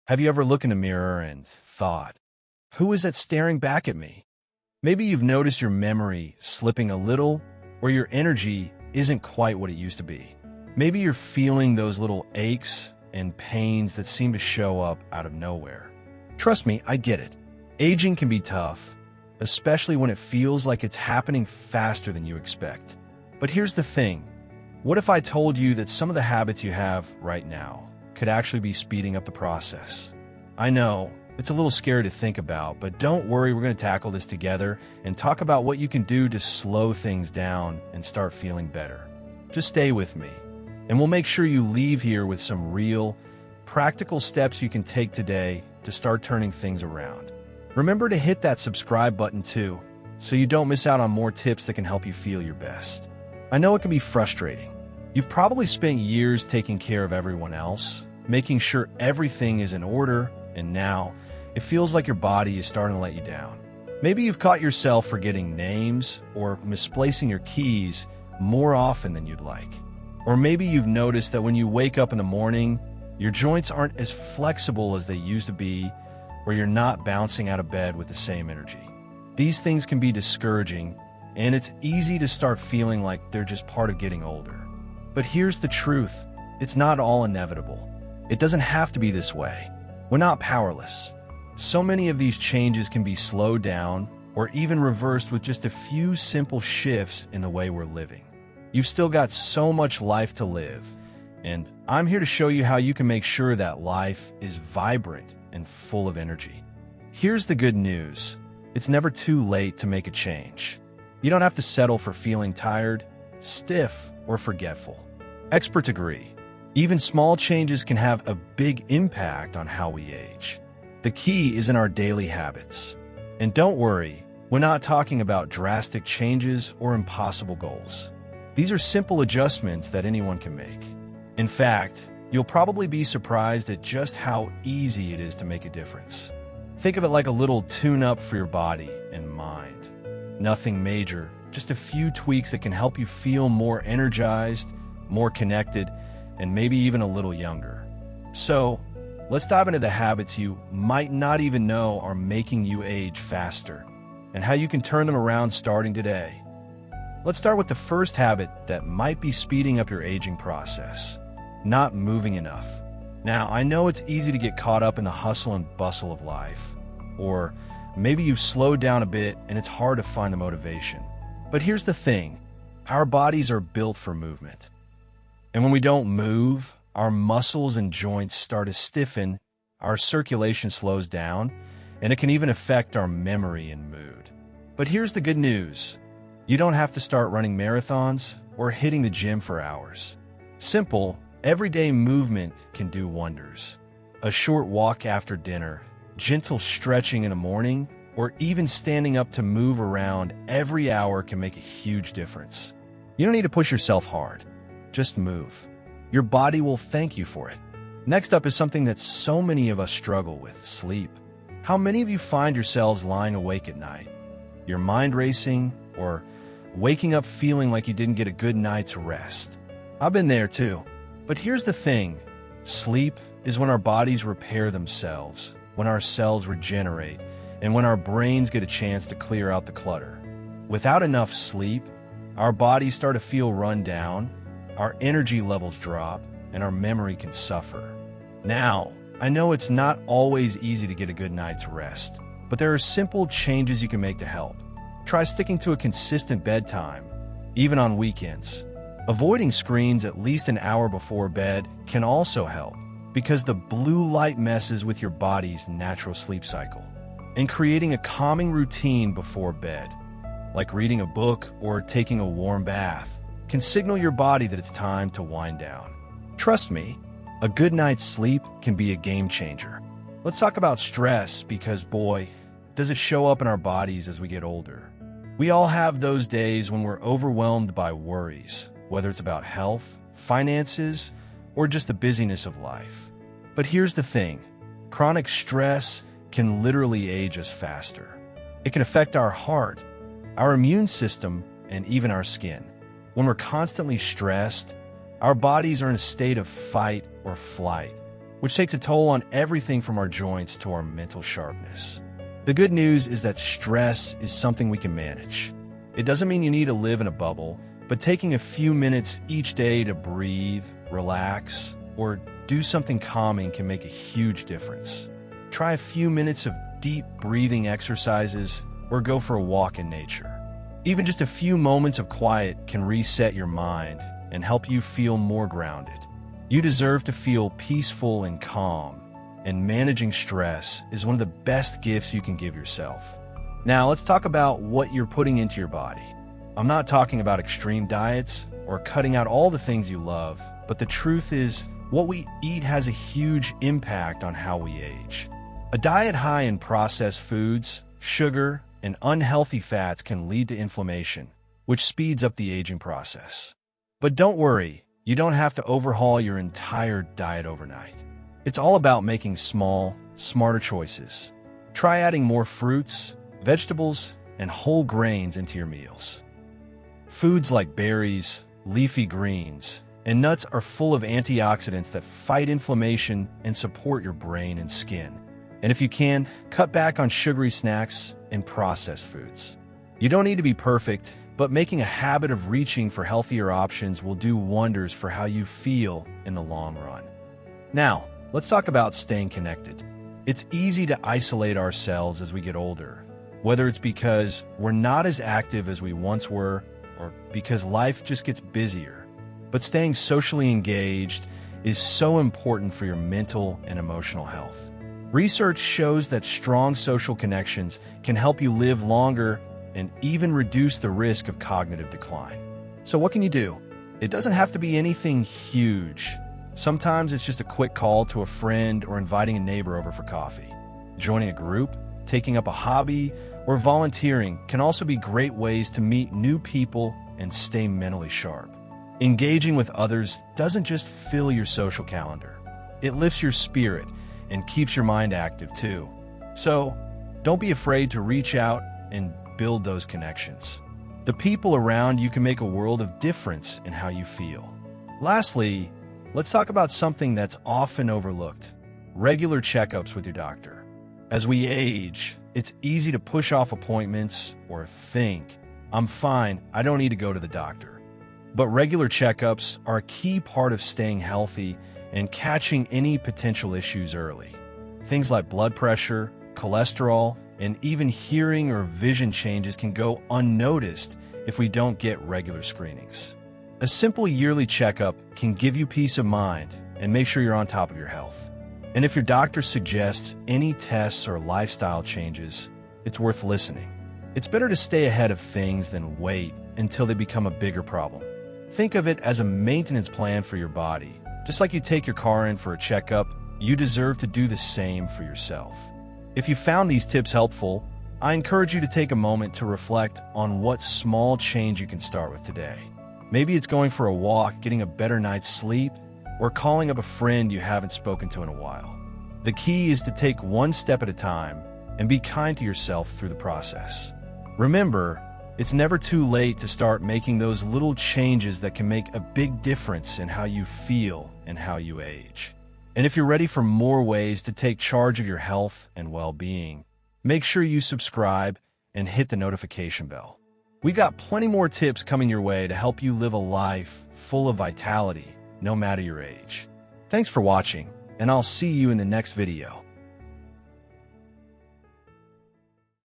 Have you ever looked in a mirror and thought, who is that staring back at me? Maybe you've noticed your memory slipping a little, or your energy isn't quite what it used to be. Maybe you're feeling those little aches and pains that seem to show up out of nowhere. Trust me, I get it. Aging can be tough, especially when it feels like it's happening faster than you expect. But here's the thing. What if I told you that some of the habits you have right now could actually be speeding up the process? I know, it's a little scary to think about, but don't worry, we're going to tackle this together and talk about what you can do to slow things down and start feeling better. Just stay with me, and we'll make sure you leave here with some real, practical steps you can take today to start turning things around. Remember to hit that subscribe button too, so you don't miss out on more tips that can help you feel your best. I know it can be frustrating. You've probably spent years taking care of everyone else, making sure everything is in order, and now it feels like your body is starting to let you down. Maybe you've caught yourself forgetting names or misplacing your keys more often than you'd like. Or maybe you've noticed that when you wake up in the morning, your joints aren't as flexible as they used to be, or you're not bouncing out of bed with the same energy. These things can be discouraging, and it's easy to start feeling like they're just part of getting older. But here's the truth. It's not all inevitable. It doesn't have to be this way. We're not powerless. So many of these changes can be slowed down or even reversed with just a few simple shifts in the way we're living. You've still got so much life to live, and I'm here to show you how you can make sure that life is vibrant and full of energy. Here's the good news. It's never too late to make a change. You don't have to settle for feeling tired, stiff, or forgetful. Experts agree. Even small changes can have a big impact on how we age. The key is in our daily habits. And don't worry, we're not talking about drastic changes or impossible goals. These are simple adjustments that anyone can make. In fact, you'll probably be surprised at just how easy it is to make a difference. Think of it like a little tune-up for your body and mind. Nothing major, just a few tweaks that can help you feel more energized, more connected, and maybe even a little younger. So, let's dive into the habits you might not even know are making you age faster, and how you can turn them around starting today. Let's start with the first habit that might be speeding up your aging process: not moving enough. Now, I know it's easy to get caught up in the hustle and bustle of life, or maybe you've slowed down a bit and it's hard to find the motivation. But here's the thing, our bodies are built for movement. And when we don't move, our muscles and joints start to stiffen, our circulation slows down, and it can even affect our memory and mood. But here's the good news. You don't have to start running marathons or hitting the gym for hours. Simple, everyday movement can do wonders. A short walk after dinner, gentle stretching in the morning, or even standing up to move around every hour can make a huge difference. You don't need to push yourself hard. Just move. Your body will thank you for it. Next up is something that so many of us struggle with: sleep. How many of you find yourselves lying awake at night? Your mind racing, or waking up feeling like you didn't get a good night's rest? I've been there too. But here's the thing. Sleep is when our bodies repair themselves, when our cells regenerate, and when our brains get a chance to clear out the clutter. Without enough sleep, our bodies start to feel run down, our energy levels drop, and our memory can suffer. Now, I know it's not always easy to get a good night's rest, but there are simple changes you can make to help. Try sticking to a consistent bedtime, even on weekends. Avoiding screens at least an hour before bed can also help, because the blue light messes with your body's natural sleep cycle. And creating a calming routine before bed, like reading a book or taking a warm bath, can signal your body that it's time to wind down. Trust me, a good night's sleep can be a game changer. Let's talk about stress, because boy, does it show up in our bodies as we get older. We all have those days when we're overwhelmed by worries, whether it's about health, finances, or just the busyness of life. But here's the thing, chronic stress can literally age us faster. It can affect our heart, our immune system, and even our skin. When we're constantly stressed, our bodies are in a state of fight or flight, which takes a toll on everything from our joints to our mental sharpness. The good news is that stress is something we can manage. It doesn't mean you need to live in a bubble, but taking a few minutes each day to breathe, relax, or do something calming can make a huge difference. Try a few minutes of deep breathing exercises or go for a walk in nature. Even just a few moments of quiet can reset your mind and help you feel more grounded. You deserve to feel peaceful and calm, and managing stress is one of the best gifts you can give yourself. Now, let's talk about what you're putting into your body. I'm not talking about extreme diets or cutting out all the things you love, but the truth is, what we eat has a huge impact on how we age. A diet high in processed foods, sugar, and unhealthy fats can lead to inflammation, which speeds up the aging process. But don't worry, you don't have to overhaul your entire diet overnight. It's all about making small, smarter choices. Try adding more fruits, vegetables, and whole grains into your meals. Foods like berries, leafy greens, and nuts are full of antioxidants that fight inflammation and support your brain and skin. And if you can, cut back on sugary snacks and processed foods. You don't need to be perfect, but making a habit of reaching for healthier options will do wonders for how you feel in the long run. Now, let's talk about staying connected. It's easy to isolate ourselves as we get older, whether it's because we're not as active as we once were or because life just gets busier. But staying socially engaged is so important for your mental and emotional health. Research shows that strong social connections can help you live longer and even reduce the risk of cognitive decline. So what can you do? It doesn't have to be anything huge. Sometimes it's just a quick call to a friend or inviting a neighbor over for coffee. Joining a group, taking up a hobby, or volunteering can also be great ways to meet new people and stay mentally sharp. Engaging with others doesn't just fill your social calendar. It lifts your spirit and keeps your mind active too. So, don't be afraid to reach out and build those connections. The people around you can make a world of difference in how you feel. Lastly, let's talk about something that's often overlooked: regular checkups with your doctor. As we age, it's easy to push off appointments or think, "I'm fine, I don't need to go to the doctor." But regular checkups are a key part of staying healthy and catching any potential issues early. Things like blood pressure, cholesterol, and even hearing or vision changes can go unnoticed if we don't get regular screenings. A simple yearly checkup can give you peace of mind and make sure you're on top of your health. And if your doctor suggests any tests or lifestyle changes, it's worth listening. It's better to stay ahead of things than wait until they become a bigger problem. Think of it as a maintenance plan for your body. Just like you take your car in for a checkup, you deserve to do the same for yourself. If you found these tips helpful, I encourage you to take a moment to reflect on what small change you can start with today. Maybe it's going for a walk, getting a better night's sleep, or calling up a friend you haven't spoken to in a while. The key is to take one step at a time and be kind to yourself through the process. Remember, it's never too late to start making those little changes that can make a big difference in how you feel and how you age. And if you're ready for more ways to take charge of your health and well-being, make sure you subscribe and hit the notification bell. We've got plenty more tips coming your way to help you live a life full of vitality, no matter your age. Thanks for watching, and I'll see you in the next video.